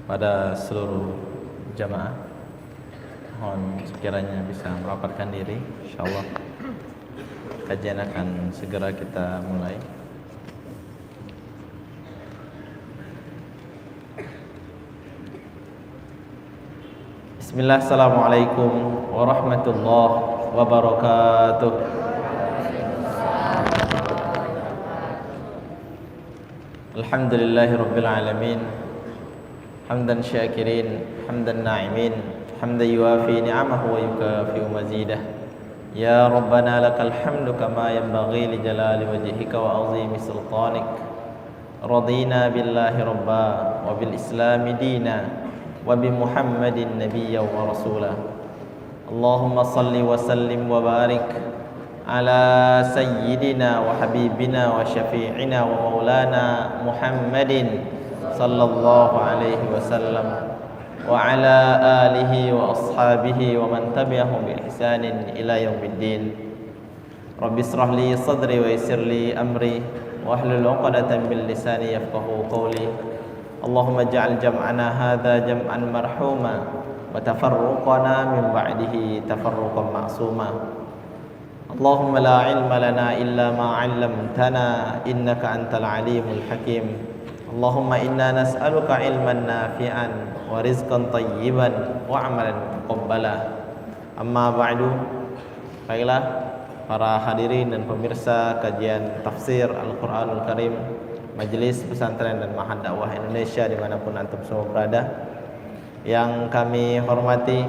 pada seluruh jamaah. Mohon sekiranya bisa merapatkan diri. Insyaallah kajian akan segera kita mulai. Bismillah, assalamualaikum warahmatullahi wabarakatuh. Alhamdulillahi rabbil alamin, hamdan syakirin, hamdan na'imin, hamdan yuafi ni'amahu wa yukafi'u mazidah. Ya Rabbana lakal hamdu kama yanbaghi li jalali wajhika wa azimi sultanik. Radina billahi rabba wa bil islami dina wa bi Muhammadin nabiyya wa rasula. Allahumma salli wa sallim wa barik ala sayyidina wa habibina wa syafi'ina wa maulana Muhammadin sallallahu alaihi wasallam wa ala alihi wa ashabihi wa man tabi'ahum bi ihsanin ila yaumiddin. Rabbi israh li sadri wa yassir li amri wa hlul 'uqdatam min lisani yafqahu qawli. Allahumma ij'al jam'ana hadza jam'an marhuma wa tafarruqana min ba'dihi tafarruqan ma'suma. Allahumma la ilma lana illa ma 'allamtana innaka antal alimul hakim. Allahumma inna nas'aluka ilman nafi'an wa rizqan tayyiban wa 'amalan mutaqabbala. Amma ba'du. Baiklah para hadirin dan pemirsa kajian tafsir Al-Qur'anul Karim Majelis Pesantren dan Ma'had Dakwah Indonesia dimanapun antum semua berada, yang kami hormati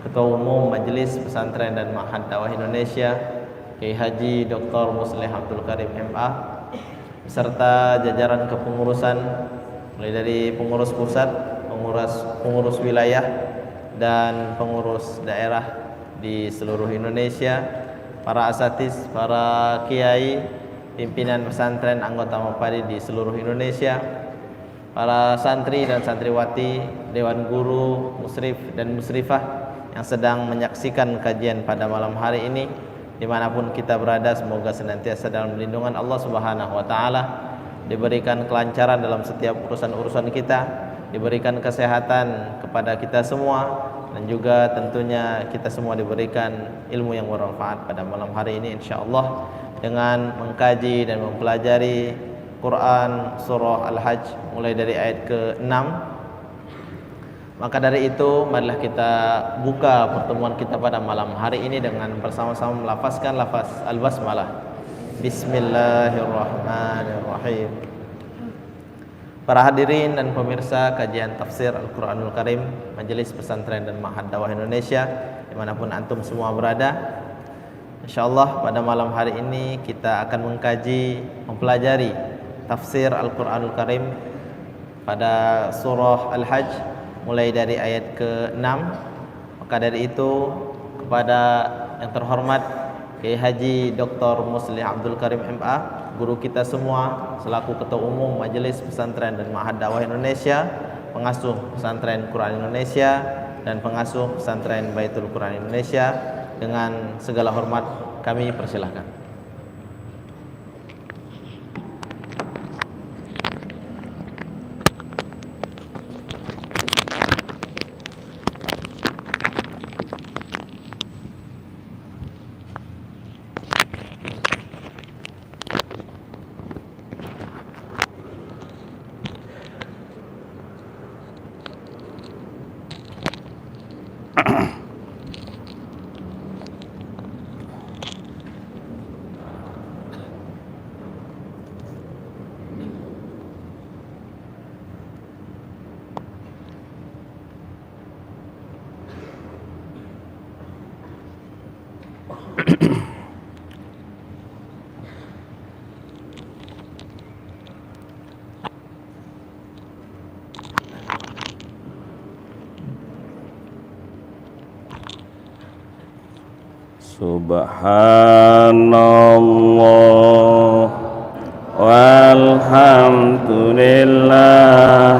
Ketua Umum Majelis Pesantren dan Ma'had Dakwah Indonesia Kiai Haji Dr. Musleh Abdul Karim MA, beserta jajaran kepengurusan mulai dari pengurus pusat, pengurus wilayah dan pengurus daerah di seluruh Indonesia, para asatiz, para kiai, pimpinan pesantren, anggota Mapadi di seluruh Indonesia, para santri dan santriwati, dewan guru, musrif dan musrifah yang sedang menyaksikan kajian pada malam hari ini dimanapun kita berada. Semoga senantiasa dalam lindungan Allah Subhanahu wa ta'ala, diberikan kelancaran dalam setiap urusan-urusan kita, diberikan kesehatan kepada kita semua, dan juga tentunya kita semua diberikan ilmu yang bermanfaat pada malam hari ini insyaallah, dengan mengkaji dan mempelajari Quran surah Al-Hajj mulai dari ayat ke-6. Maka dari itu marilah kita buka pertemuan kita pada malam hari ini dengan bersama-sama melafazkan lafaz Al-Basmalah. Bismillahirrahmanirrahim. Para hadirin dan pemirsa kajian tafsir Al-Quranul Karim Majelis Pesantren dan Ma'had Dakwah Indonesia dimanapun antum semua berada, insyaallah pada malam hari ini kita akan mengkaji, mempelajari tafsir Al-Quranul Karim pada surah Al-Hajj mulai dari ayat ke-6. Maka dari itu kepada yang terhormat Kiai Haji Dr. Musleh Abdul Karim MA, guru kita semua selaku Ketua Umum Majelis Pesantren dan Ma'had Dakwah Indonesia, pengasuh Pesantren Quran Indonesia dan pengasuh Pesantren Baitul Quran Indonesia, dengan segala hormat kami persilahkan. Subhanallah walhamdulillah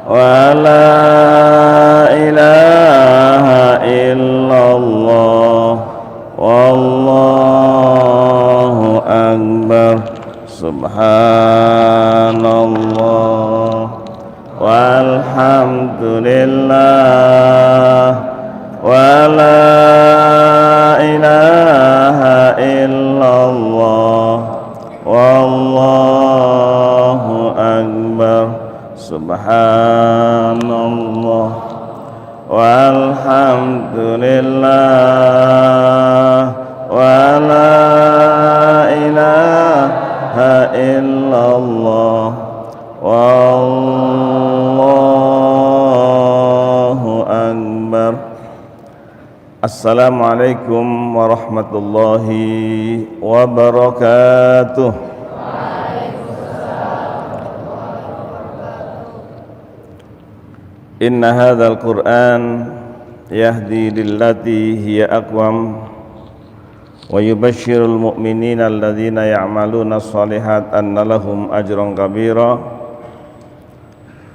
wa la ilaha illallah wallahu akbar. Subhanallah walhamdulillah لا إله إلا الله والله أكبر سبحان الله والحمد لله ولا إله إلا الله والله أكبر. Assalamualaikum warahmatullahi wabarakatuh. Inna hadzal Qur'an yahdi lillati hiya aqwam wa yubashshirul mu'minina alladzina ya'maluna shalihat anna lahum ajran kabira.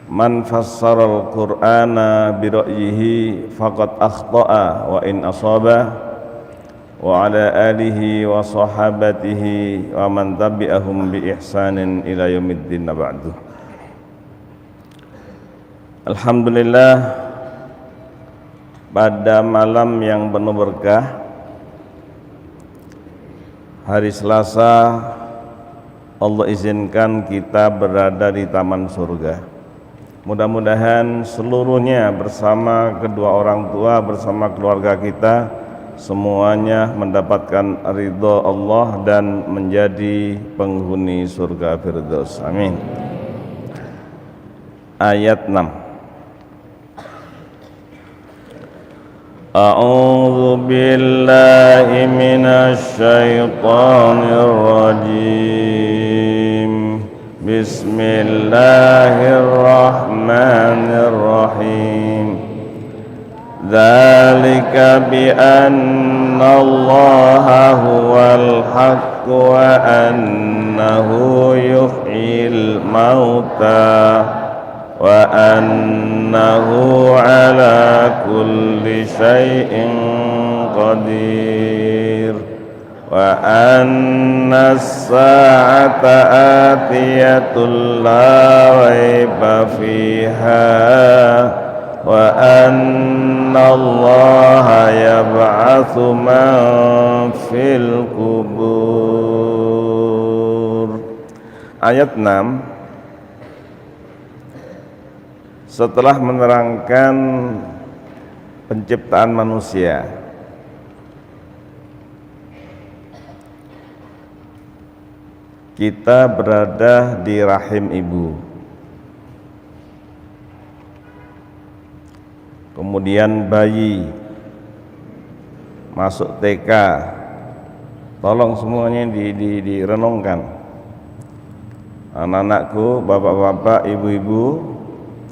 Man fassaral Qur'ana bi ra'yihi faqad akhta'a wa in asaba wa ala alihi wa sahabatihi wa man tabi'ahum bi ihsanin ila yaumiddin ba'du. Alhamdulillah, pada malam yang penuh berkah, hari Selasa, Allah izinkan kita berada di taman surga. Mudah-mudahan seluruhnya bersama kedua orang tua, bersama keluarga kita, semuanya mendapatkan ridho Allah dan menjadi penghuni surga Firdaus. Amin. Ayat 6. A'udzu billahi minasy syaithanir rajim. Bismillahirrahmanirrahim. Dzalika bi anna Allaha huwal haqq wa annahu yuhyil mauta wa annahu ala kulli syai'in qadir wa anna as-sa'ata atiyatul la raiba fiha wa anna Allaha yab'atsu man fil qubur. Ayat 6 setelah menerangkan penciptaan manusia, kita berada di rahim ibu, kemudian bayi masuk TK. Tolong semuanya direnungkan, anak-anakku, bapak-bapak, ibu-ibu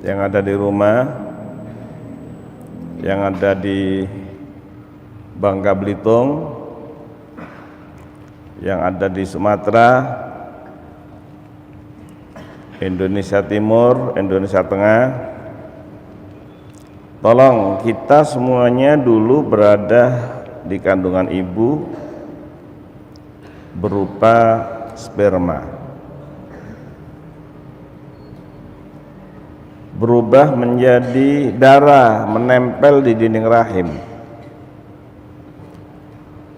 yang ada di rumah, yang ada di Bangka Belitung, yang ada di Sumatera, Indonesia Timur, Indonesia Tengah. Tolong, kita semuanya dulu berada di kandungan ibu berupa sperma, berubah menjadi darah menempel di dinding rahim.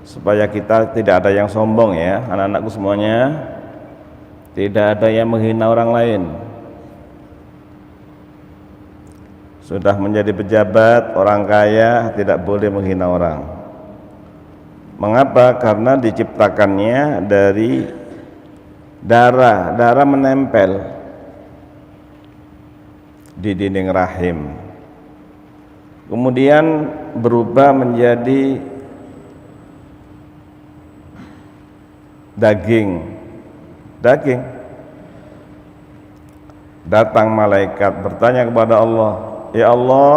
Supaya kita tidak ada yang sombong ya, anak-anakku semuanya, tidak ada yang menghina orang lain. Sudah menjadi pejabat, orang kaya, tidak boleh menghina orang. Mengapa? Karena diciptakannya dari darah menempel di dinding rahim, kemudian berubah menjadi daging. Datang malaikat bertanya kepada Allah, ya Allah,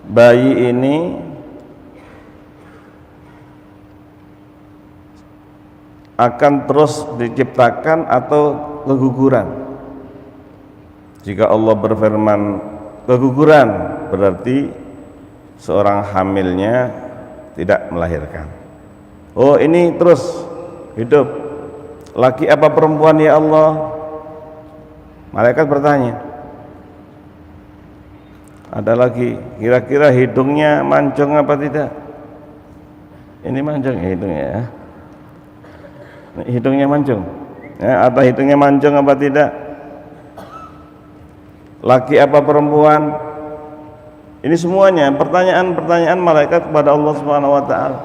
bayi ini akan terus diciptakan atau keguguran? Jika Allah berfirman keguguran, berarti seorang hamilnya tidak melahirkan. Oh, ini terus hidup. Laki apa perempuan ya Allah? Malaikat bertanya. Ada lagi, kira-kira hidungnya mancung apa tidak? Ini mancung ya hidungnya ya. Hidungnya mancung. Ya, atau hidungnya mancung apa tidak? Laki apa perempuan? Ini semuanya pertanyaan-pertanyaan malaikat kepada Allah Subhanahu wa taala.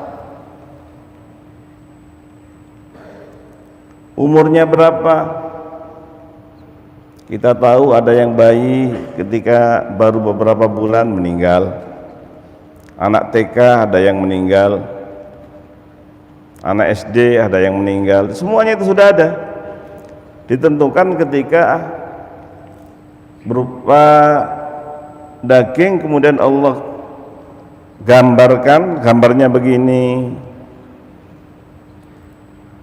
Umurnya berapa? Kita tahu ada yang bayi ketika baru beberapa bulan meninggal. Anak TK ada yang meninggal. Anak SD ada yang meninggal. Semuanya itu sudah ada. Ditentukan ketika berupa daging, kemudian Allah gambarkan, gambarnya begini.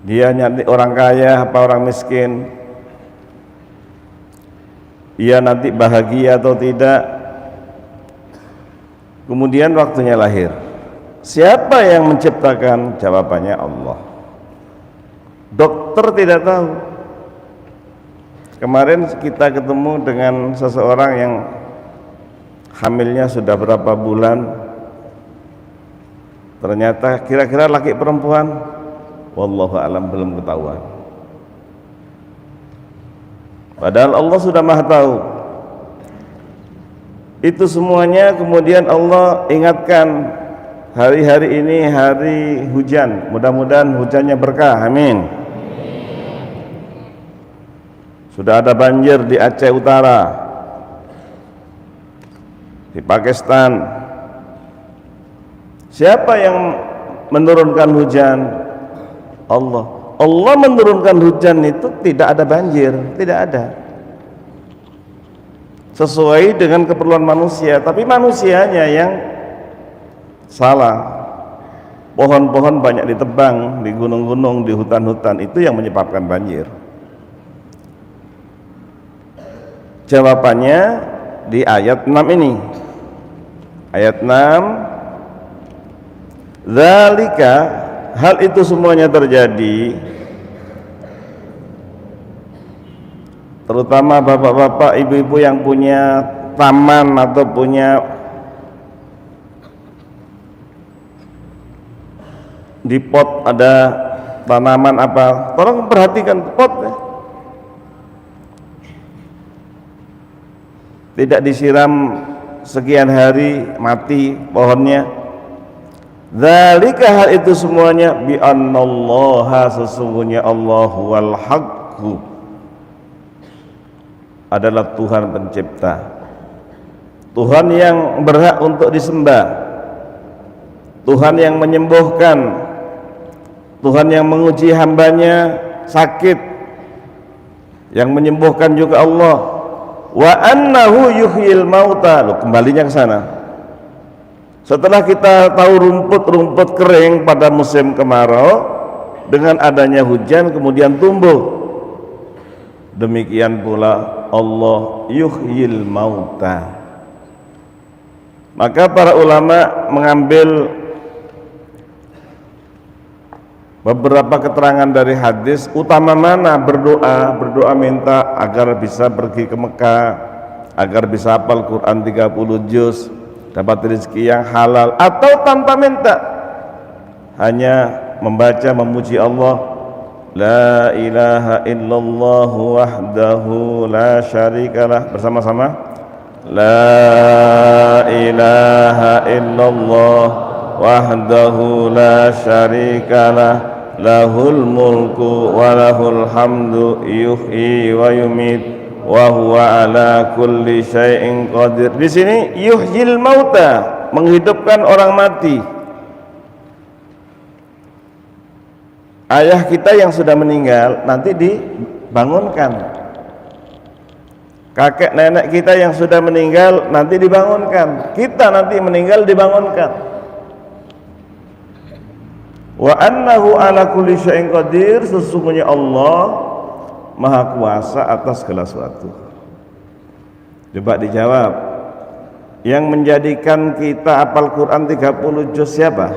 Dia nanti orang kaya apa orang miskin, dia nanti bahagia atau tidak. Kemudian waktunya lahir. Siapa yang menciptakan? Jawabannya Allah. Dokter tidak tahu. Kemarin kita ketemu dengan seseorang yang hamilnya sudah berapa bulan. Ternyata kira-kira laki perempuan, wallahu alam, belum ketahuan. Padahal Allah sudah Maha tahu. Itu semuanya kemudian Allah ingatkan, hari-hari ini hari hujan, mudah-mudahan hujannya berkah, amin. Sudah ada banjir di Aceh Utara, di Pakistan. Siapa yang menurunkan hujan? Allah. Allah menurunkan hujan itu tidak ada banjir, tidak ada. Sesuai dengan keperluan manusia, tapi manusianya yang salah. Pohon-pohon banyak ditebang di gunung-gunung, di hutan-hutan, itu yang menyebabkan banjir. Jawabannya di ayat 6 ini. Ayat 6, zalika, hal itu semuanya terjadi, terutama bapak-bapak, ibu-ibu yang punya taman atau punya di pot ada tanaman apa, tolong perhatikan pot ya. Tidak disiram sekian hari mati pohonnya. Dzalika, hal itu semuanya, bi annallaha, sesungguhnya Allah wal haqqu, adalah Tuhan pencipta, Tuhan yang berhak untuk disembah, Tuhan yang menyembuhkan, Tuhan yang menguji hambanya sakit, yang menyembuhkan juga Allah. Wa annahu yuhyil mauta. Loh, kembalinya ke sana. Setelah kita tahu rumput-rumput kering pada musim kemarau, dengan adanya hujan kemudian tumbuh. Demikian pula Allah yuhyil mauta. Maka para ulama mengambil beberapa keterangan dari hadis, utama mana berdoa minta agar bisa pergi ke Mekah, agar bisa hafal Quran 30 juz, dapat rezeki yang halal, atau tanpa minta, hanya membaca memuji Allah, la ilaha illallah wahdahu la syarikalah, bersama-sama, la ilaha illallah wahdahu la syarikalah, lahul mulku wa lahul hamdu, yuhyi wa yumit wa huwa ala kulli syai'in qadir. Di sini yuhyil mauta, menghidupkan orang mati. Ayah kita yang sudah meninggal nanti dibangunkan. Kakek nenek kita yang sudah meninggal nanti dibangunkan. Kita nanti meninggal dibangunkan. Wa annahu ala kulli syai'in qadir, sesungguhnya Allah Maha Kuasa atas segala sesuatu. Coba dijawab, yang menjadikan kita hafal Quran 30 juz siapa?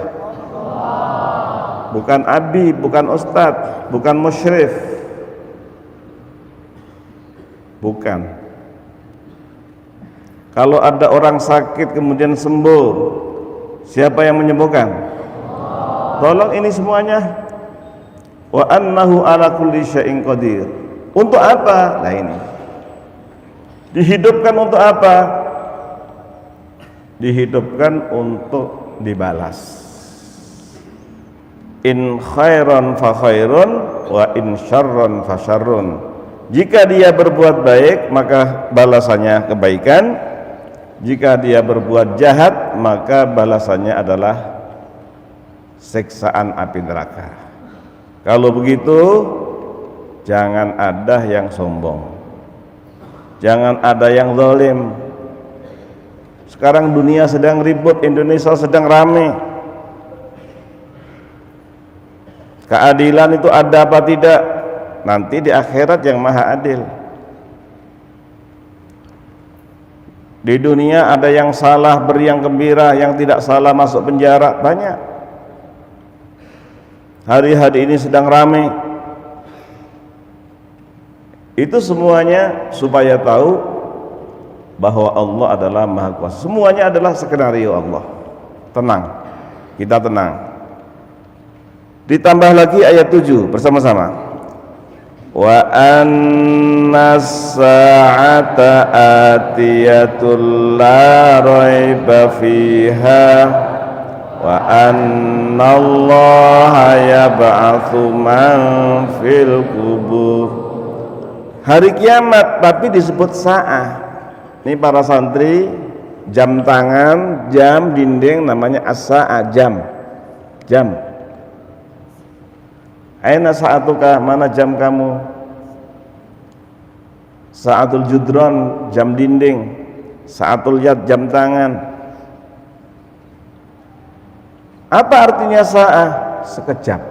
Allah. Bukan abi, bukan ustadz, bukan musyrif, bukan. Kalau ada orang sakit kemudian sembuh, siapa yang menyembuhkan? Tolong ini semuanya. Wa annahu ala kulli syai'in qadir. Untuk apa? Nah ini. Dihidupkan untuk apa? Dihidupkan untuk dibalas. In khairan fa khairun wa in syarran fa syarrun. Jika dia berbuat baik maka balasannya kebaikan. Jika dia berbuat jahat maka balasannya adalah siksaan api neraka. Kalau begitu jangan ada yang sombong, jangan ada yang zalim. Sekarang dunia sedang ribut, Indonesia sedang rame. Keadilan itu ada apa tidak? Nanti di akhirat yang maha adil. Di dunia ada yang salah beriang gembira, yang tidak salah masuk penjara, banyak. Hari-hari ini sedang ramai. Itu semuanya supaya tahu bahwa Allah adalah Maha Kuasa. Semuanya adalah skenario Allah. Tenang, kita tenang. Ditambah lagi ayat 7 bersama-sama. Wa annas sa'ata atiyatul la raiba fiha wa annallaha yab'atsu man fil qubur. Hari kiamat tapi disebut sa'ah. Ini para santri jam tangan, jam dinding namanya as-sa'ah, jam. Aina sa'atuka, mana jam kamu? Sa'atul judron, jam dinding. Sa'atul yad, jam tangan. Apa artinya sa'ah? Sekejap.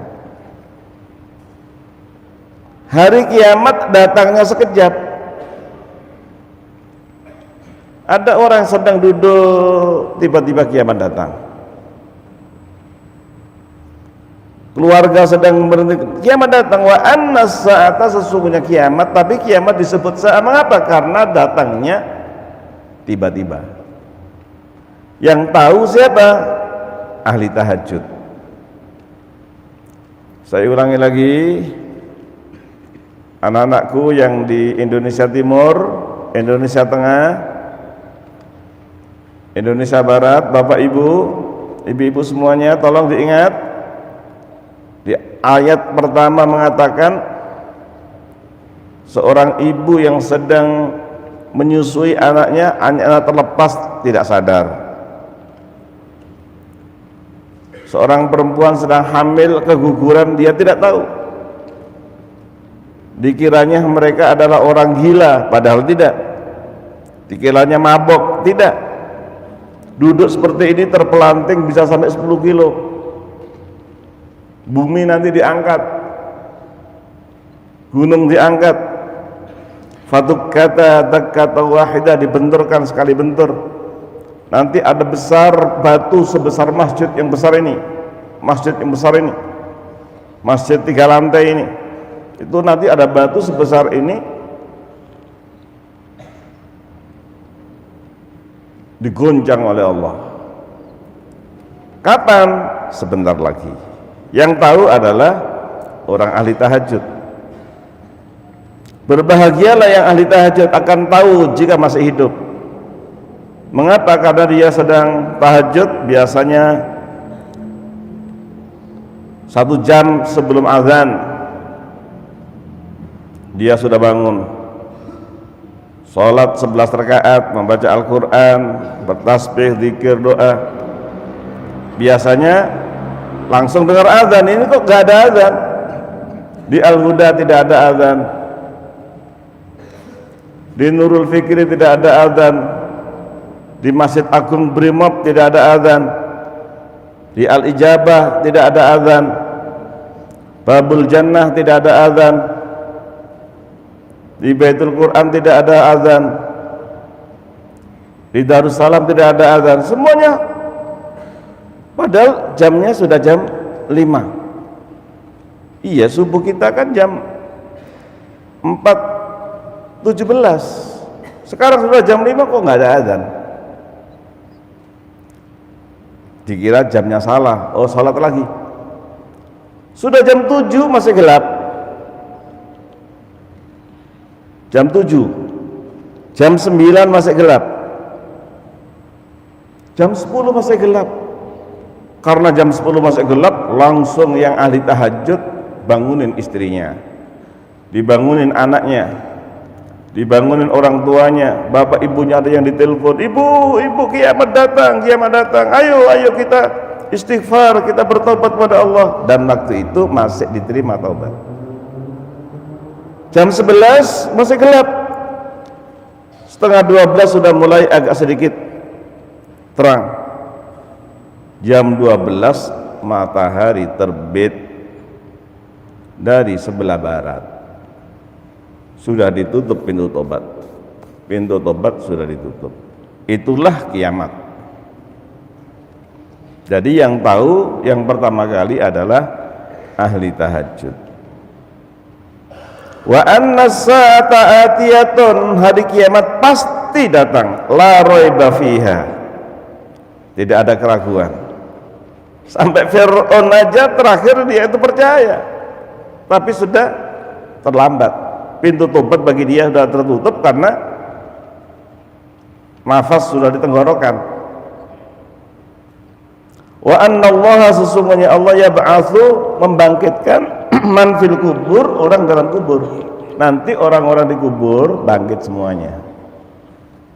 Hari kiamat datangnya sekejap. Ada orang sedang duduk, tiba-tiba kiamat datang. Keluarga sedang berhenti, kiamat datang. Wa annas sa'ata, sesungguhnya kiamat, tapi kiamat disebut sa'ah. Mengapa? Karena datangnya tiba-tiba. Yang tahu siapa? Ahli tahajud. Saya ulangi lagi, anak-anakku yang di Indonesia Timur, Indonesia Tengah, Indonesia Barat, Bapak Ibu, Ibu-ibu semuanya, tolong diingat. Di ayat pertama mengatakan seorang ibu yang sedang menyusui anaknya, anak terlepas tidak sadar. Seorang perempuan sedang hamil keguguran, dia tidak tahu. Dikiranya mereka adalah orang gila, padahal tidak. Dikiranya mabok, tidak. Duduk seperti ini terpelanting bisa sampai 10 kilo. Bumi nanti diangkat, gunung diangkat, fatuk kata wahidah, dibenturkan sekali bentur. Nanti ada besar batu sebesar masjid yang besar ini, masjid yang besar ini, masjid 3 lantai ini. Itu nanti ada batu sebesar ini digoncang oleh Allah. Kapan? Sebentar lagi. Yang tahu adalah orang ahli tahajud. Berbahagialah yang ahli tahajud, akan tahu jika masih hidup. Mengapa? Karena dia sedang tahajud, biasanya 1 jam sebelum azan dia sudah bangun, sholat 11 rakaat, membaca Al-Quran, bertasbih, zikir, doa. Biasanya langsung dengar azan. Ini kok gak ada azan? Di Al-Huda tidak ada azan, di Nurul Fikri tidak ada azan, di Masjid Agung Brimob tidak ada azan, di Al-Ijabah tidak ada azan, Babul Jannah tidak ada azan, di Baitul Quran tidak ada azan, di Darussalam tidak ada azan. Semuanya padahal jamnya sudah jam 5. Iya, subuh kita kan jam 4.17. Sekarang sudah jam 5 kok nggak ada azan? dikira jamnya salah, oh sholat lagi. Sudah jam 7 masih gelap. Jam 7, jam 9 masih gelap, jam 10 masih gelap. Karena jam 10 masih gelap, langsung yang ahli tahajud bangunin istrinya, dibangunin anaknya, dibangunin orang tuanya, bapak ibunya ada yang ditelepon, ibu kiamat datang, ayo kita istighfar, kita bertobat pada Allah. Dan waktu itu masih diterima taubat. Jam 11 masih gelap, setengah 12 sudah mulai agak sedikit terang. Jam 12 matahari terbit dari sebelah barat. Sudah ditutup pintu tobat. Pintu tobat sudah ditutup. Itulah kiamat. Jadi yang tahu yang pertama kali adalah ahli tahajud. Wa anna sa'ata atiyatun, hari kiamat pasti datang, la raiba fiha, tidak ada keraguan. Sampai Fir'aun aja terakhir dia itu percaya, tapi sudah terlambat. Pintu tobat bagi dia sudah tertutup karena nafas sudah di tenggorokan. Wa anna Allah, sesungguhnya Allah yab'atsu, membangkitkan man fil kubur, orang dalam kubur. Nanti orang-orang di kubur bangkit semuanya.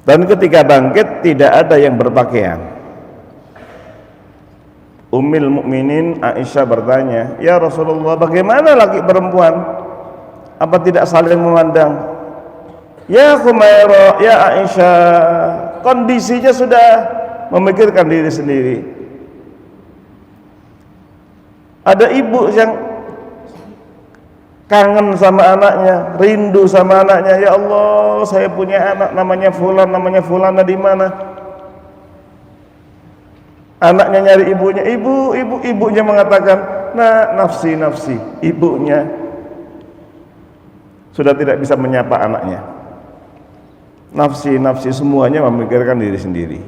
Dan ketika bangkit tidak ada yang berpakaian. Ummul Mukminin Aisyah bertanya, "Ya Rasulullah, bagaimana laki perempuan? Apa tidak saling memandang?" Ya Khumairah, ya Aisyah, kondisinya sudah memikirkan diri sendiri. Ada ibu yang kangen sama anaknya, rindu sama anaknya. Ya Allah, saya punya anak namanya Fulana di mana? Anaknya nyari ibunya, ibunya mengatakan, "Nah, nafsi." Ibunya sudah tidak bisa menyapa anaknya. Nafsi, semuanya memikirkan diri sendiri.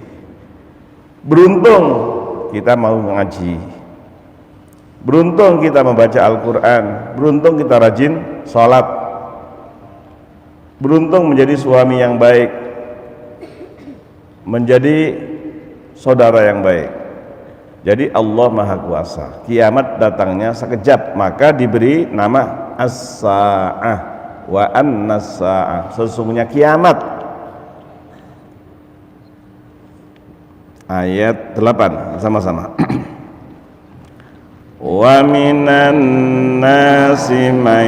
Beruntung kita mau ngaji. Beruntung kita membaca Al-Quran, beruntung kita rajin sholat, beruntung menjadi suami yang baik, menjadi saudara yang baik. Jadi Allah Maha Kuasa. Kiamat datangnya sekejap, maka diberi nama As-Sa'ah wa An-Nas-Sa'ah, sesungguhnya kiamat. Ayat 8 sama-sama. Wa minan nasi man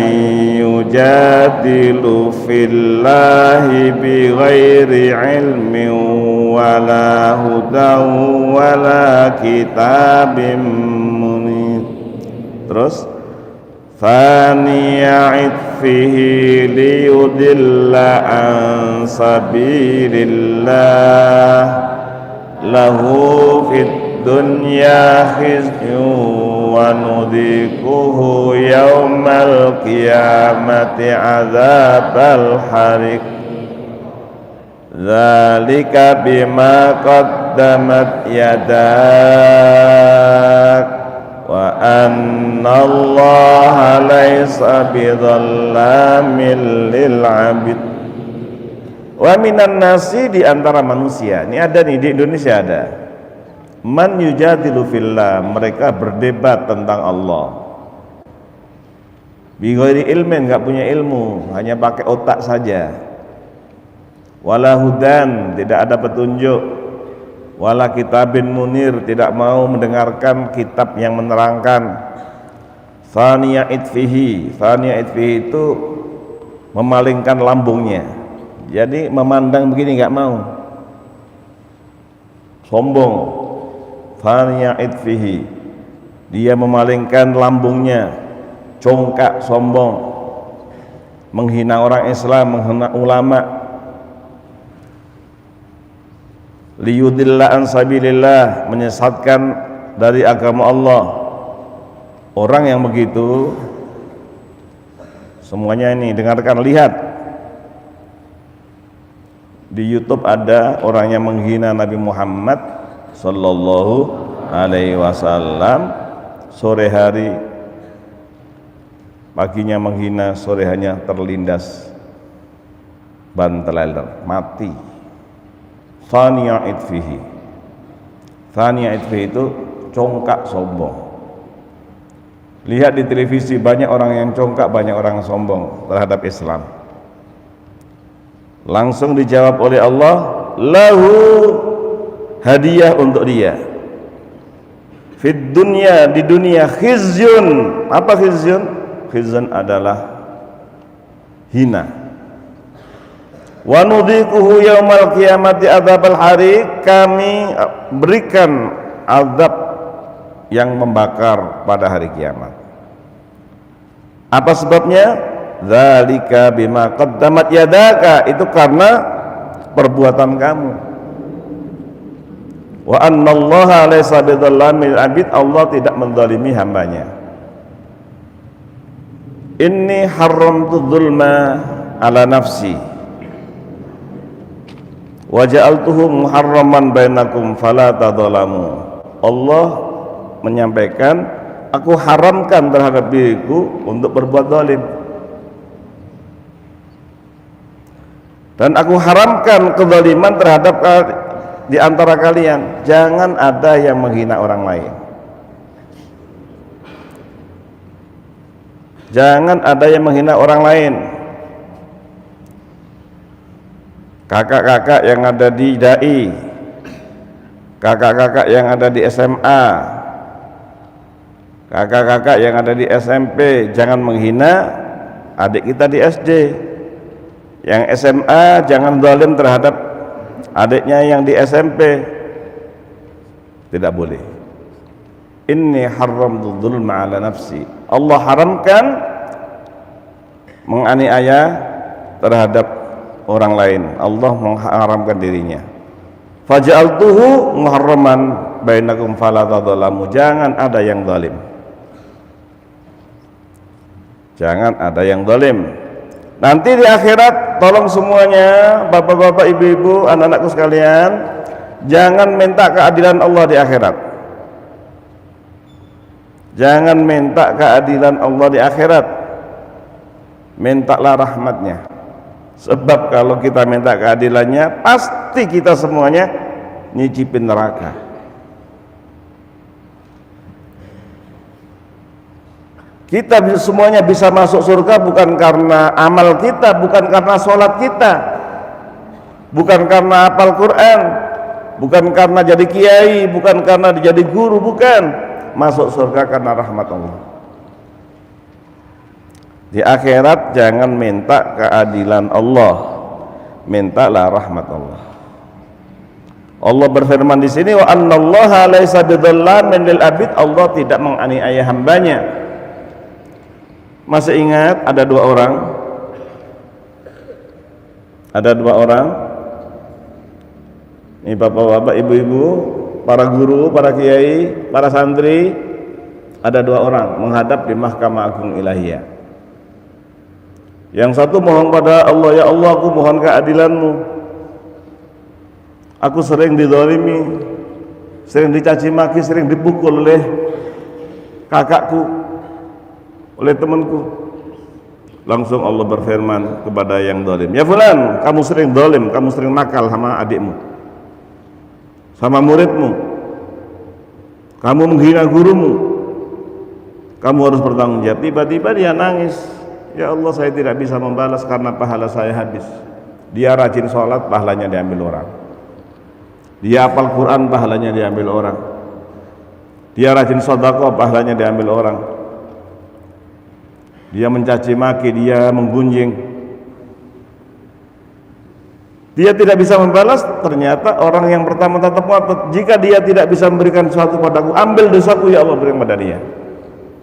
yujadilu fillahi bighairi ilmin wala hudan wala kitabim munir. Terus faniya itfihi liyudilla an sabilillah lahu fid dunya khizyun wa nudhikuhu yaumal qiyamati azabal harik dzalika bima qaddamat yadak wa anna allaha laysa bidzallamin lil 'abid. Wa minan nasi, di antara manusia, ini ada nih di Indonesia ada, man yujadilu fillah, mereka berdebat tentang Allah bighairi ilmin, enggak punya ilmu, hanya pakai otak saja. Wala hudan, tidak ada petunjuk. Wala kitabin munir, tidak mau mendengarkan kitab yang menerangkan. Thaniya itfihi itu memalingkan lambungnya, jadi memandang begini enggak mau, sombong. Thaniya itfihi, dia memalingkan lambungnya, congkak, sombong, menghina orang Islam, menghina ulama. Liyudilla an sabilillah, menyesatkan dari agama Allah. Orang yang begitu semuanya ini dengarkan, lihat di YouTube ada orang yang menghina Nabi Muhammad sallallahu alaihi wasallam sore hari, paginya menghina, sore hanya terlindas ban trailer, mati. Thaniya itfihi. Thaniya itfihi itu congkak sombong. Lihat di televisi, banyak orang yang congkak, banyak orang sombong terhadap Islam. Langsung dijawab oleh Allah, lahu hadiah untuk dia. Fid dunya, di dunia, khizyun. Apa khizyun? Khizyun adalah hina. Wa nudhiquhu yaumal qiyamati adzabal hariq, kami berikan azab yang membakar pada hari kiamat. Apa sebabnya? Dzalika bima qaddamat yadaka, itu karena perbuatan kamu. Wa annallaha laysa bidzallamil abid, Allah tidak menzalimi hambanya. Inni haramtu dzulma ala nafsi wa ja'altuhu muharraman bainakum fala tadzalamu. Allah menyampaikan, aku haramkan terhadap diriku untuk berbuat zalim, dan aku haramkan kezaliman terhadap di antara kalian. Jangan ada yang menghina orang lain, jangan ada yang menghina orang lain. Kakak-kakak yang ada di dai, kakak-kakak yang ada di SMA, kakak-kakak yang ada di SMP, jangan menghina adik kita di SD. Yang SMA jangan zalim terhadap adiknya yang di SMP. Tidak boleh. Inni haramtu dzulma ala nafsi. Allah haramkan menganiaya terhadap orang lain. Allah mengharamkan dirinya. Faja'altuhu muharraman bainakum fala tadzalamu. Jangan ada yang zalim. Jangan ada yang zalim. Nanti di akhirat, tolong semuanya, bapak-bapak, ibu-ibu, anak-anakku sekalian, jangan minta keadilan Allah di akhirat. Jangan minta keadilan Allah di akhirat. Mintalah rahmatnya. Sebab kalau kita minta keadilannya, pasti kita semuanya nyicipin neraka. Kita semuanya bisa masuk surga bukan karena amal kita, bukan karena sholat kita, bukan karena hafal Quran, bukan karena jadi kiai, bukan karena jadi guru, bukan. Masuk surga karena rahmat Allah. Di akhirat jangan minta keadilan Allah, mintalah rahmat Allah. Allah berfirman di sini, wa annallaha laisa bidzallamin lil abid, Allah tidak menganiaya hambanya. Masih ingat ada dua orang? Ada dua orang. Ini bapak-bapak, ibu-ibu, para guru, para kiai, para santri. Ada dua orang menghadap di Mahkamah Agung Ilahiyah. Yang satu mohon pada Allah, ya Allah, aku mohon keadilanmu. Aku sering dizalimi, sering dicaci maki, sering dipukul oleh kakakku, oleh temanku. Langsung Allah berfirman kepada yang zalim, ya fulan, kamu sering zalim, kamu sering nakal sama adikmu, sama muridmu, kamu menghina gurumu, kamu harus bertanggung jawab. Tiba-tiba dia nangis, ya Allah, saya tidak bisa membalas karena pahala saya habis. Dia rajin sholat, pahalanya diambil orang. Dia hafal Quran, pahalanya diambil orang. Dia rajin sedekah, pahalanya diambil orang. Dia mencaci maki, dia menggunjing, dia tidak bisa membalas. Ternyata orang yang pertama tetap ngotot, jika dia tidak bisa memberikan sesuatu padaku, ambil dosaku ya Allah, berikan pada dia.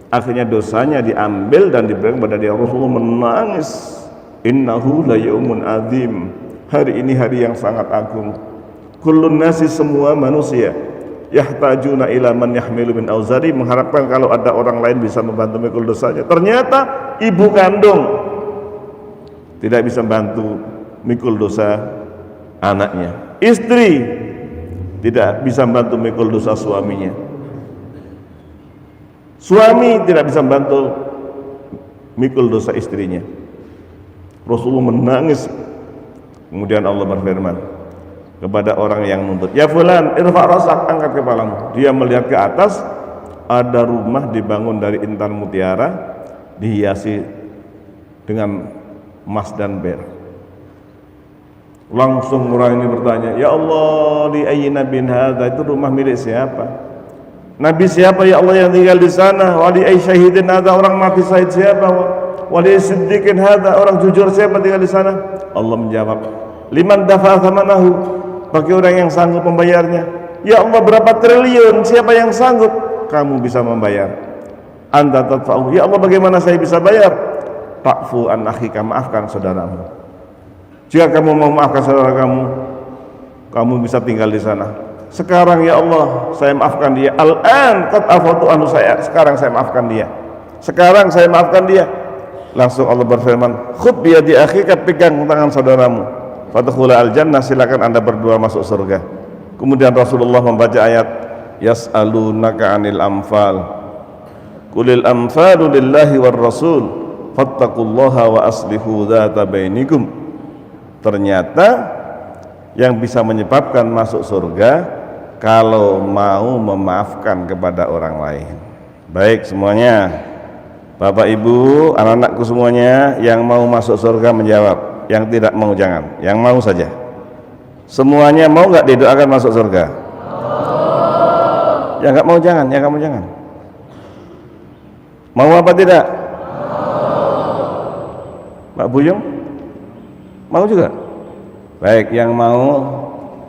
Akhirnya dosanya diambil dan diberikan pada dia. Rasulullah menangis, innahu la yaumun azim, hari ini hari yang sangat agung. Kullun nasi, semua manusia, yahtajuna ila man yahmilu min auzari, mengharapkan kalau ada orang lain bisa membantu memikul dosanya. Ternyata ibu kandung tidak bisa membantu mikul dosa anaknya, istri tidak bisa membantu mikul dosa suaminya, Suami tidak bisa membantu mikul dosa istrinya. Rasulullah menangis. Kemudian Allah berfirman kepada orang yang nuntut, ya fulan, irfa' rasak, angkat kepalamu. Dia melihat ke atas, ada rumah dibangun dari intan mutiara, dihiasi dengan emas dan perak. Langsung orang ini bertanya, ya Allah, li ayyina bin hadza, itu rumah milik siapa? Nabi siapa ya Allah yang tinggal di sana? Wa li ayyi syahidin hadza, orang mati syahid siapa? Wa li siddiqin hadza, orang jujur siapa tinggal di sana? Allah menjawab, liman dafa'a thamanahu, bagi orang yang sanggup membayarnya. Ya Allah, berapa triliun, siapa yang sanggup? Kamu bisa membayar. Anta tadfa'u, ya Allah, bagaimana saya bisa bayar? Ta'fu an akhika, maafkan saudaramu. Jika kamu mau maafkan saudara kamu, kamu bisa tinggal di sana. Sekarang ya Allah, saya maafkan dia. Al-an qad afatu anhu, sekarang saya maafkan dia. Sekarang saya maafkan dia. Langsung Allah berfirman, khudh bi yadi akhika, pegang tangan saudaramu. Fadkhula al-jannah, silakan Anda berdua masuk surga. Kemudian Rasulullah membaca ayat, yas'alunaka 'anil anfal. Qulil anfalu lillahi war rasul, fattaqullaha wa aslihu dzata bainikum. Ternyata yang bisa menyebabkan masuk surga kalau mau memaafkan kepada orang lain. Baik semuanya, Bapak Ibu, anak-anakku semuanya, yang mau masuk surga menjawab, yang tidak mau jangan, yang mau saja. Semuanya mau nggak didoakan masuk surga? Yang nggak mau jangan, yang nggak mau jangan. Mau apa tidak? Pak Buyung? Mau juga? Baik, yang mau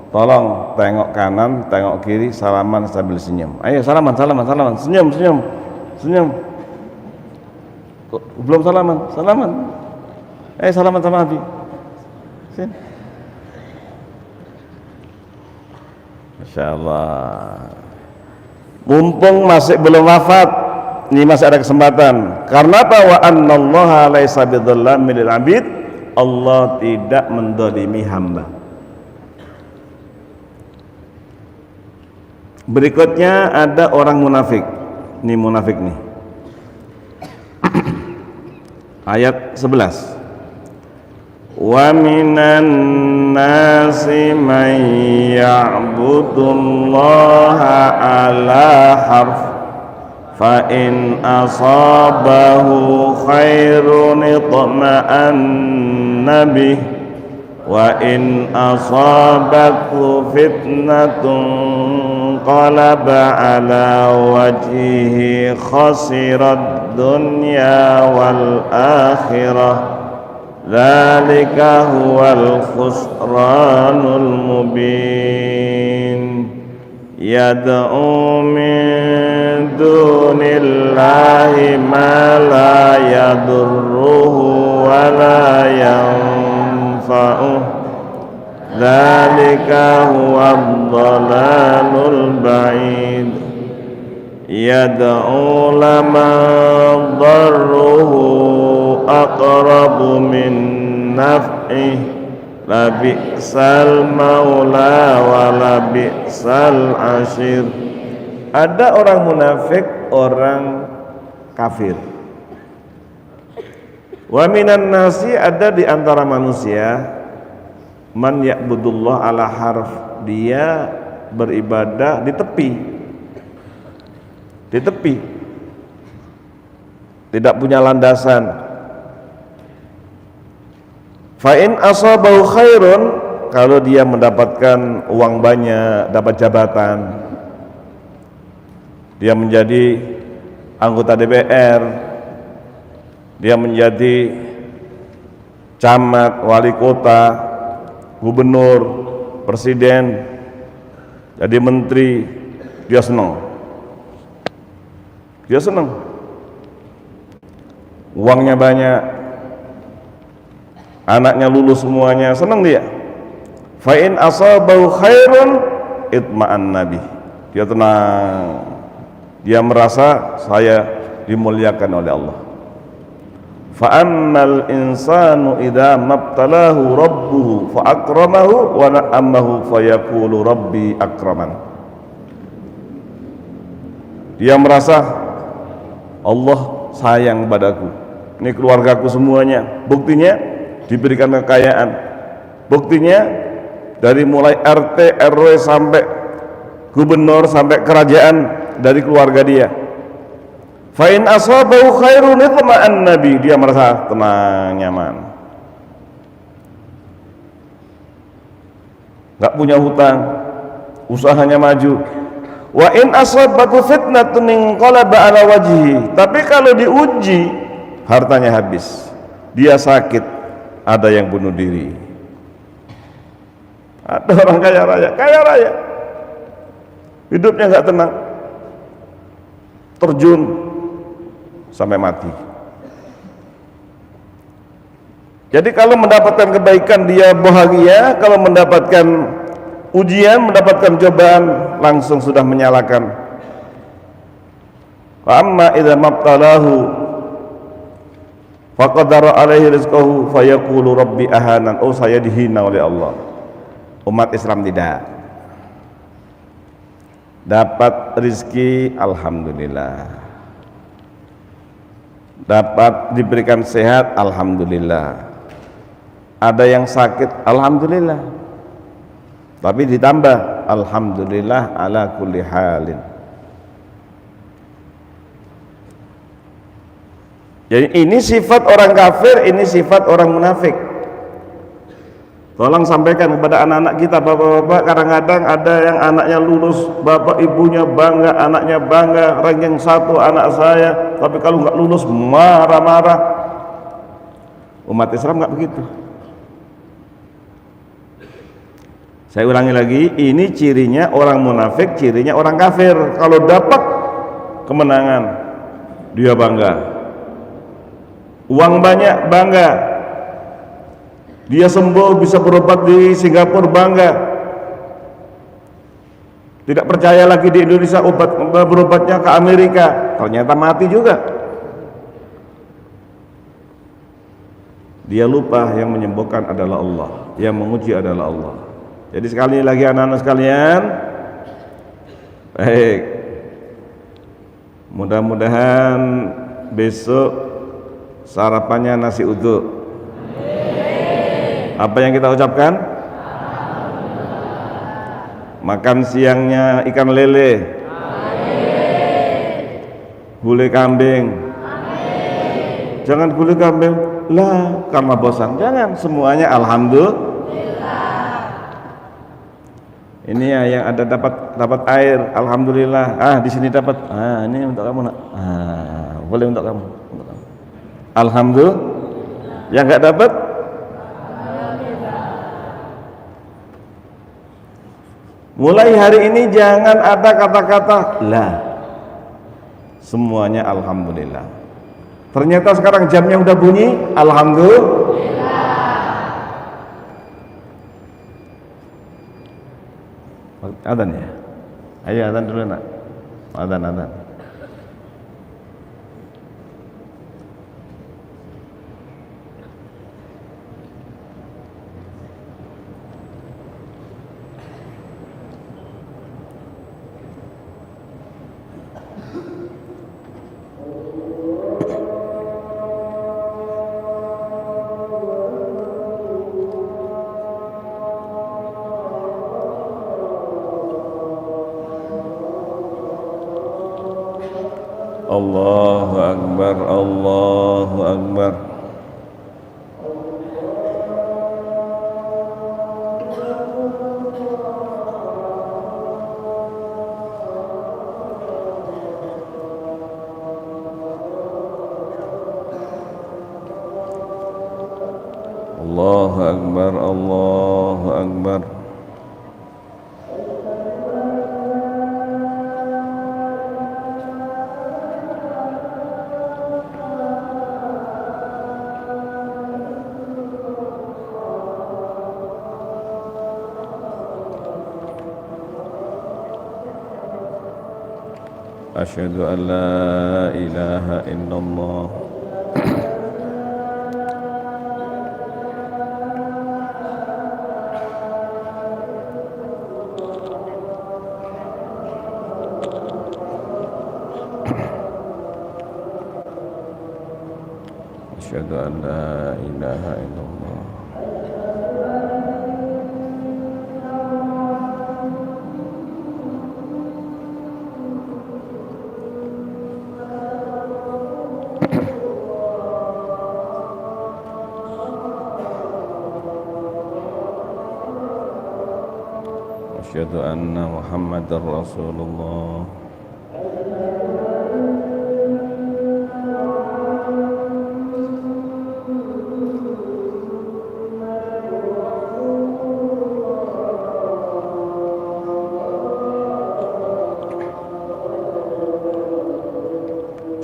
tolong tengok kanan, tengok kiri, salaman sambil senyum. Ayo salaman, senyum. Belum salaman. Salaman sama Abi. Sini. Masya Allah. Mumpung masih belum wafat, ini masih ada kesempatan. Karena apa? Wa annallaha laisa bidzallamil lil 'abid. Allah tidak mendolimi hamba. Berikutnya ada orang munafik. Ini munafik nih. Ayat 11. Wa minan nasi man ya'budullaha ala harf, fa in asabahu khairun itma'anna bih, wa in asabathu fitnatun qalaba ala wajhihi khasirad dunya wal akhirah. Dzalika huwal khusranul mubin. Yad'u min dunillahi ma la yadurruhu wa la yanfa'uh. Dzalika huwad dhalalul ba'id. Yad'u laman dharruhu aqrabu min naf'ih, la bi'sal maula wa la bi'sal ashir. Ada orang munafik, orang kafir. Wa minan nasi, ada di antara manusia, man ya'budullah ala harf, dia beribadah di tepi, tidak punya landasan. Fa in asabahu khairun, kalau dia mendapatkan uang banyak, dapat jabatan, dia menjadi anggota DPR, dia menjadi camat, wali kota, gubernur, presiden, jadi menteri, dia senang. Uangnya banyak, anaknya lulus semuanya, senang dia. Fa in asabahu khairun itma'an nabi, dia tenang, dia merasa saya dimuliakan oleh Allah. Fa ammal insanu idza mabtalahu rabbuhu fa akramahu wa na'amahu fa yaqulu rabbi akraman. Dia merasa Allah sayang padaku, ini keluargaku semuanya. Buktinya diberikan kekayaan, buktinya dari mulai RT, RW sampai gubernur sampai kerajaan dari keluarga dia. Fa in asabahu khairun itma'anna bi, dia merasa tenang, nyaman, nggak punya hutang, usahanya maju. Wa in asabatu fitnatun inqalaba ala wajhi, tapi kalau diuji hartanya habis, dia sakit, ada yang bunuh diri. Ada orang kaya raya hidupnya nggak tenang, terjun sampai mati. Jadi kalau mendapatkan kebaikan dia bahagia, kalau mendapatkan ujian, mendapatkan cobaan langsung sudah menyalahkan. Wa amma idza mabtalahu faqadara alaihi rizqahu fayaqulu rabbi ahanan, oh saya dihina oleh Allah. Umat Islam tidak dapat rizki, alhamdulillah, dapat diberikan sehat, alhamdulillah, ada yang sakit, alhamdulillah, tapi ditambah alhamdulillah ala kulli halin. Jadi ini sifat orang kafir, ini sifat orang munafik. Tolong sampaikan kepada anak-anak kita, bapak-bapak, kadang-kadang ada yang anaknya lulus, bapak ibunya bangga, anaknya bangga, ranking 1 anak saya, tapi kalau nggak lulus marah-marah. Umat Islam nggak begitu. Saya ulangi lagi, ini cirinya orang munafik, cirinya orang kafir. Kalau dapat kemenangan, dia bangga, uang banyak, bangga. Dia sembuh, bisa berobat di Singapura, bangga. Tidak percaya lagi di Indonesia, berobatnya ke Amerika, ternyata mati juga. Dia lupa yang menyembuhkan adalah Allah, yang menguji adalah Allah. Jadi sekali lagi anak-anak sekalian, baik, mudah-mudahan besok sarapannya nasi uduk. Apa yang kita ucapkan? Makan siangnya ikan lele, gulai kambing. Jangan gulai kambing lah karena bosan, jangan, semuanya alhamdulillah. Ini ya yang ada dapat air, alhamdulillah. Di sini dapat, ini untuk kamu nak, boleh untuk kamu. Alhamdulillah. Yang nggak dapat, mulai hari ini jangan ada kata-kata lah, semuanya alhamdulillah. Ternyata sekarang jamnya udah bunyi, alhamdulillah. Adzan ya? Ayo adzan dulu nak. Adzan. Allahu Akbar, Allahu Akbar. Allahu Akbar, Allahu Akbar. Asyhadu an la ilaha illallah. asyhadu an la ilaha illallah. Asyhadu anna Muhammadar Rasulullah.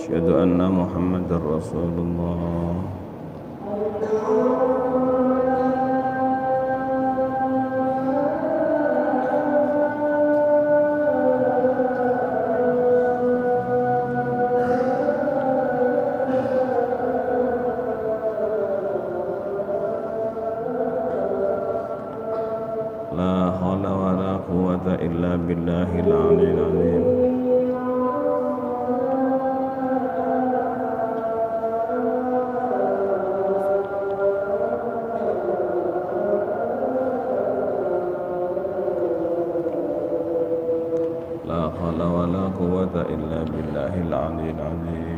Asyhadu anna Muhammadar Rasulullah. La haula wa la quwwata illa billahil aliyyil azim. La haula wa la quwwata illa billahil aliyyil azim.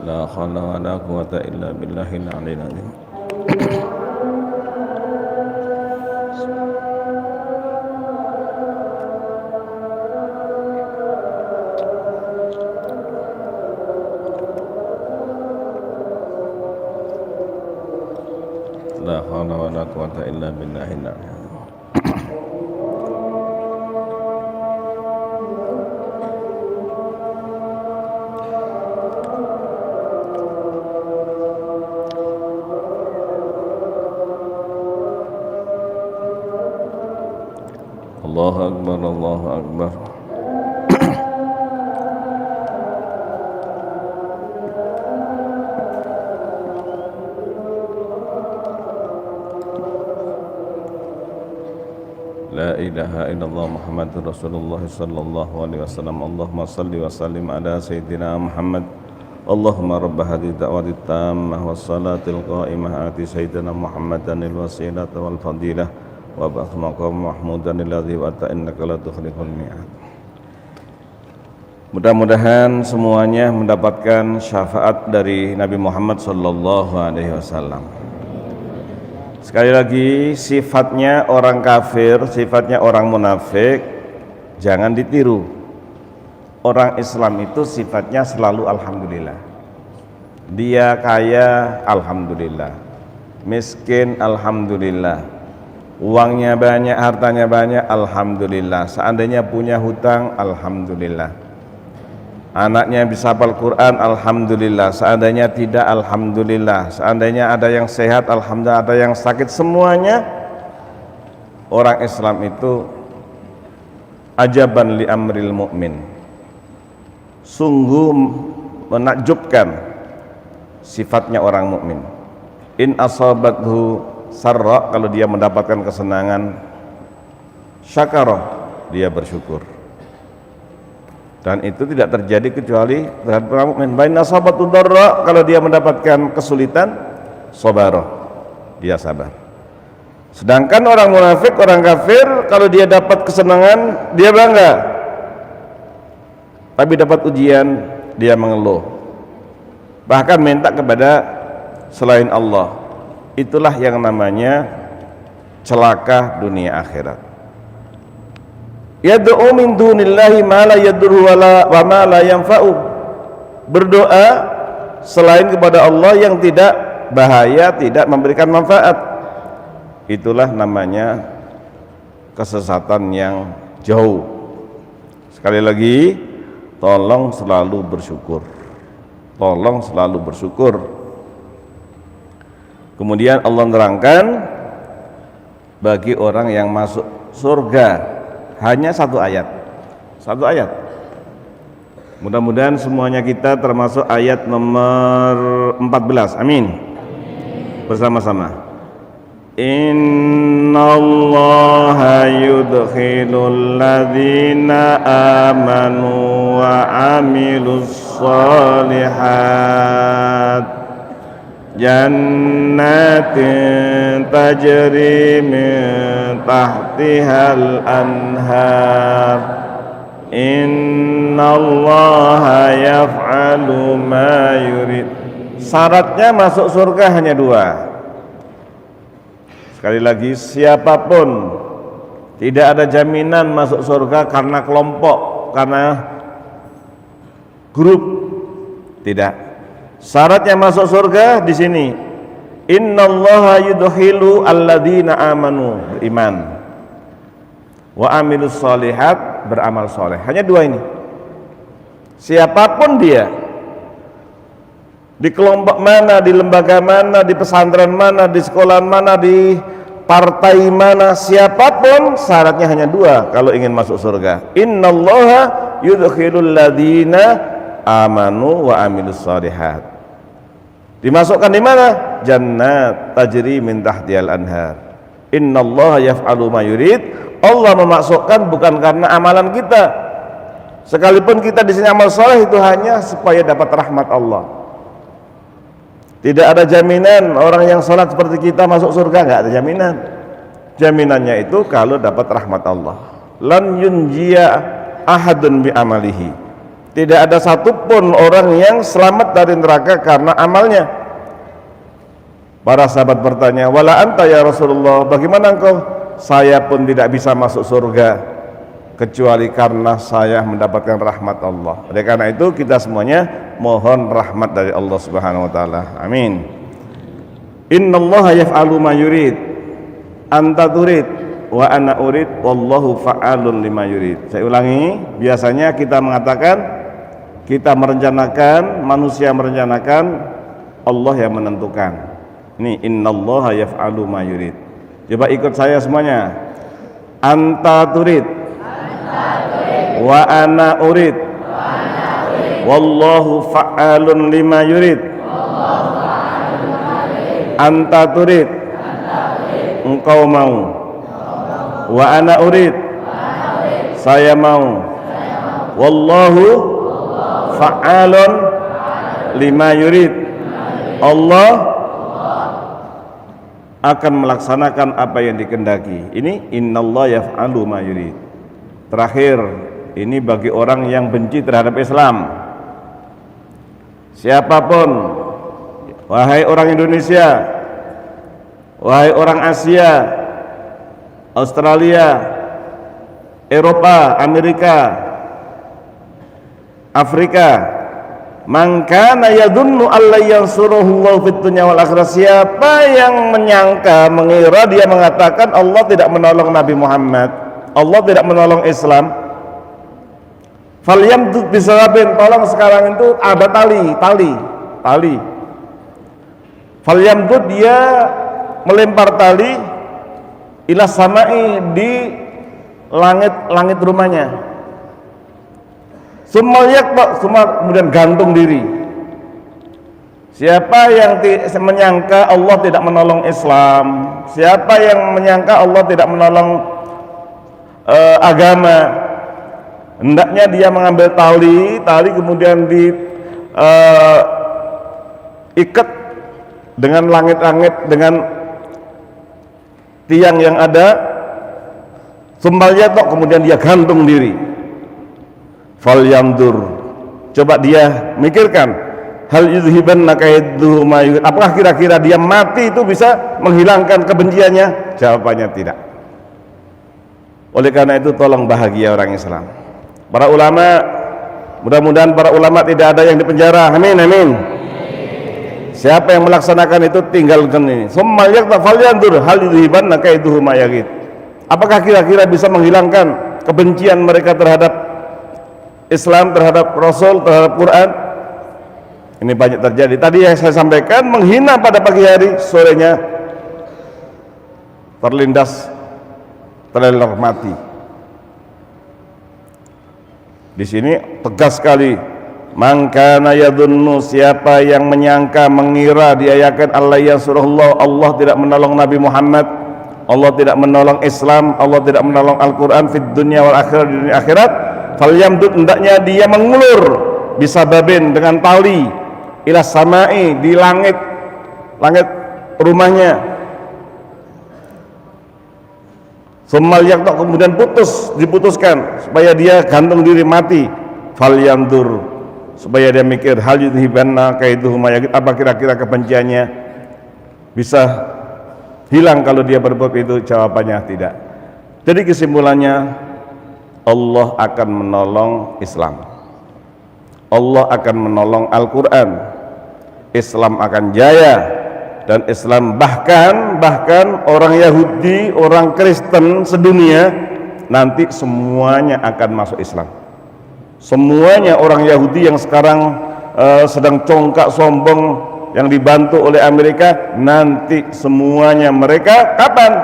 La haula wa la quwwata illa billahil aliyyil azim. La haula wa la quwwata illa billahil aliyyil azim. Allahu akbar, Allahu akbar. La ilaha illallah Muhammadur Rasulullah sallallahu alaihi wasallam. Allahumma salli wa sallim ala sayyidina Muhammad. Allahumma rabb hadhihi da'wati tammah was salatil qa'imah ati sayyidina Muhammadanil wasilata wal fadilah wa ba'th maqam mahmudan alladzi wa'ata innaka la tukhliful mi'ad. Mudah-mudahan semuanya mendapatkan syafaat dari Nabi Muhammad sallallahu alaihi wasallam. Sekali lagi, sifatnya orang kafir, sifatnya orang munafik jangan ditiru. Orang Islam itu sifatnya selalu alhamdulillah. Dia kaya, alhamdulillah. Miskin, alhamdulillah. Uangnya banyak, hartanya banyak, alhamdulillah. Seandainya punya hutang, alhamdulillah. Anaknya bisa hafal Quran, alhamdulillah. Seandainya tidak, alhamdulillah. Seandainya ada yang sehat, alhamdulillah. Ada yang sakit, semuanya orang Islam itu ajaban li amril mu'min. Sungguh menakjubkan sifatnya orang mukmin. In asabathu sarra, kalau dia mendapatkan kesenangan, syakara, dia bersyukur. Dan itu tidak terjadi kecuali terhadap orang mukmin. Bain asabatu darra, kalau dia mendapatkan kesulitan, sabara, dia sabar. Sedangkan orang munafik, orang kafir, kalau dia dapat kesenangan, dia bangga. Tapi dapat ujian, dia mengeluh. Bahkan minta kepada selain Allah. Itulah yang namanya celaka dunia akhirat. Yad'u min dunillahi ma la yadurru wa ma la yanfa'u. Berdoa selain kepada Allah yang tidak bahaya, tidak memberikan manfaat. Itulah namanya kesesatan yang jauh. Sekali lagi, tolong selalu bersyukur. Tolong selalu bersyukur. Kemudian Allah menerangkan bagi orang yang masuk surga hanya satu ayat. Satu ayat. Mudah-mudahan semuanya kita termasuk ayat nomor 14. Amin. Bersama-sama. Innallaha yudkhilul ladzina amanu wa amilus shalihat jannatin tajri min tahtihal anhar innallaha yaf'alu ma yurid. Syaratnya masuk surga hanya dua. Sekali lagi, siapapun tidak ada jaminan masuk surga karena kelompok, karena grup. Tidak. Syaratnya masuk surga di sini. Innallaha yudkhilu alladzina amanu, beriman, wa amilus shalihat, beramal soleh. Hanya dua ini. Siapapun dia, di kelompok mana, di lembaga mana, di pesantren mana, di sekolah mana, di partai mana, siapapun, syaratnya hanya dua kalau ingin masuk surga. Innallaha yudkhilul ladzina amanu wa amilus shalihat. Dimasukkan di mana? Jannat tajri min tahtihal anhar. Innallaha yaf'alu ma yurid. Allah memasukkan bukan karena amalan kita. Sekalipun kita di sini amal soleh itu hanya supaya dapat rahmat Allah. Tidak ada jaminan orang yang sholat seperti kita masuk surga, nggak ada jaminan. Jaminannya itu kalau dapat rahmat Allah. Lan yunjiya ahadun bi amalihi. Tidak ada satupun orang yang selamat dari neraka karena amalnya. Para sahabat bertanya, wala anta ya Rasulullah, bagaimana engkau? Saya pun tidak bisa masuk surga kecuali karena saya mendapatkan rahmat Allah. Oleh karena itu kita semuanya mohon rahmat dari Allah Subhanahu wa taala. Amin. Innallaha yaf'alu ma yurid. Anta turid wa ana urid wallahu fa'alun lima yurid. Saya ulangi, biasanya kita mengatakan kita merencanakan, manusia merencanakan, Allah yang menentukan. Ini innallaha yaf'alu ma yurid. Coba ikut saya semuanya. Anta turid wa ana urid wallahu fa'alun lima yurid. Anta turid, engkau mau. Wa ana urid, saya mau. Wallahu fa'alun lima yurid. Allah akan melaksanakan apa yang dikehendaki. Ini innallaha yaf'alu ma yurid. Terakhir, ini bagi orang yang benci terhadap Islam. Siapapun, wahai orang Indonesia, wahai orang Asia, Australia, Eropa, Amerika, Afrika, man kana yadhunnu alla yansuruhullahu fid dunya wal akhirah. Siapa yang menyangka, mengira, dia mengatakan Allah tidak menolong Nabi Muhammad, Allah tidak menolong Islam, falyamdud bisababin, tolong sekarang itu ada tali. Falyamdud, dia melempar tali ila samai, di langit rumahnya. Kemudian gantung diri. Siapa yang menyangka Allah tidak menolong Islam, siapa yang menyangka Allah tidak menolong agama, hendaknya dia mengambil tali kemudian diikat dengan langit-langit, dengan tiang yang ada, kemudian dia gantung diri. Falyamdur, coba dia mikirkan, hal yuzhibanna kaiduhu ma yurid. Apakah kira-kira dia mati itu bisa menghilangkan kebenciannya? Jawabannya tidak. Oleh karena itu tolong bahagia orang Islam. Para ulama, mudah-mudahan para ulama tidak ada yang dipenjara. Amin amin. Siapa yang melaksanakan itu tinggalkan ini. Summa yaqta falyandur hal yuzhibanna kaiduhu ma yurid. Apakah kira-kira bisa menghilangkan kebencian mereka terhadap Islam, terhadap Rasul, terhadap Quran? Ini banyak terjadi. Tadi yang saya sampaikan, menghina pada pagi hari, sorenya terlindas terlelor mati. Di sini tegas sekali Man kana yadhunnu, siapa yang menyangka, mengira, diayakan Allah yansurullah, Allah tidak menolong Nabi Muhammad, Allah tidak menolong Islam, Allah tidak menolong Al-Quran fid dunya wal akhirah, di dunia akhirat, falyamdud, hendaknya dia mengulur bisababin, dengan tali, ila samai, di langit, langit rumahnya, summal yaqta, kemudian diputuskan supaya dia gantung diri mati, falyandur, supaya dia mikir, hal yudhibanna kaiduhuma, apa kira-kira kebenciannya bisa hilang kalau dia berbuat itu? Jawabannya tidak. Jadi kesimpulannya, Allah akan menolong Islam, Allah akan menolong Al-Quran, Islam akan jaya, dan Islam bahkan orang Yahudi, orang Kristen sedunia nanti semuanya akan masuk Islam. Semuanya orang Yahudi yang sekarang sedang congkak sombong, yang dibantu oleh Amerika, nanti semuanya mereka kapan?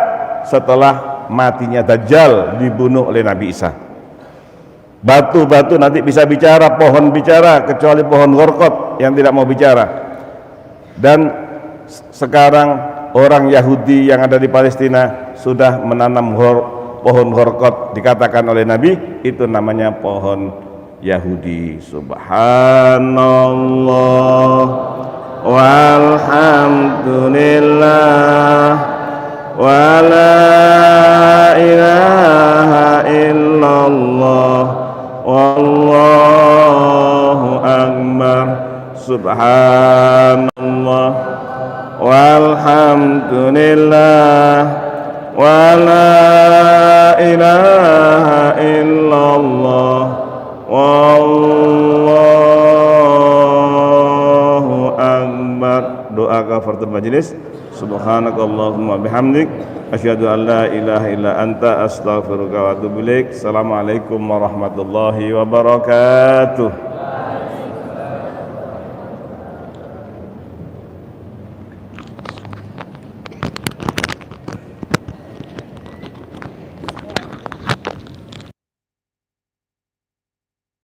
Setelah matinya Dajjal dibunuh oleh Nabi Isa. Batu-batu nanti bisa bicara, pohon bicara, kecuali pohon Gorkot yang tidak mau bicara. Dan sekarang orang Yahudi yang ada di Palestina sudah menanam pohon Gorkot, dikatakan oleh Nabi itu namanya pohon Yahudi. Subhanallah walhamdulillah wa la ilaha illallah wallahu akbar. Subhanallah walhamdulillah wa la ilaha illallah wallahu akbar. Doa kafaratul majlis. Subhanakallahumma bihamdik, asyhadu an la ilaha illa anta, astaghfiruka wa atubu ilaik. Assalamualaikum warahmatullahi wabarakatuh.